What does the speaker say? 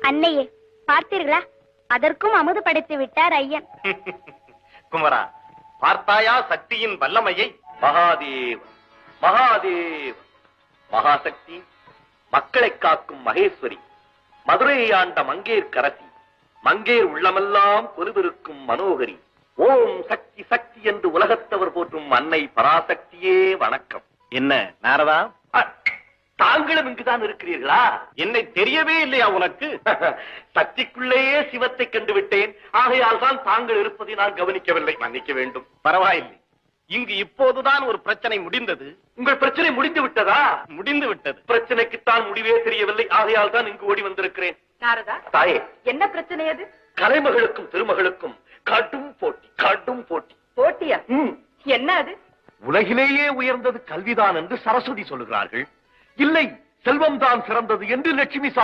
அன்னையே பார்த்தீர்களா, அதற்கும் அமுது படைத்து விட்டார் ஐயன். குமரா, பார்த்தாயா சக்தியின் வல்லமையை? மகாதேவ் மகாதேவ் மகாசக்தி, மக்களை காக்கும் மகேஸ்வரி, மதுரையை ஆண்ட மங்கேர் கரசி, மங்கேர் உள்ளமெல்லாம் பொறுவிருக்கும் மனோகரி, ஓம் சக்தி சக்தி என்று உலகத்தவர் போற்றும் அன்னை பராசக்தியே வணக்கம். என்ன நாரதா, தாங்களும் இங்குதான் இருக்கிறீர்களா? என்னை தெரியவே இல்லையா உனக்கு? சக்திக்குள்ளேயே சிவத்தை கண்டுவிட்டேன். ஆகையால் தான் தாங்கள் இருப்பதை நான் கவனிக்கவில்லை. மன்னிக்க வேண்டும். பரவாயில்லை. இங்கு இப்போதுதான் ஒரு பிரச்சனை முடிந்தது. உங்கள் பிரச்சனை முடிந்து விட்டதா? முடிந்து விட்டது. பிரச்சனைக்குத்தான் முடிவே தெரியவில்லை. ஆகையால் தான் இங்கு ஓடி வந்திருக்கிறேன். நாரதா, தாயே, என்ன பிரச்சனை அது? கலைமகளுக்கும் திருமகளுக்கும் கடும் போட்டி. கடும் போட்டி. போட்டியா? என்ன அது? உலகிலேயே உயர்ந்தது கல்விதான் என்று சரஸ்வதி சொல்லுகிறார்கள். இல்லை, செல்வம் தான் சிறந்தது என்று லட்சுமி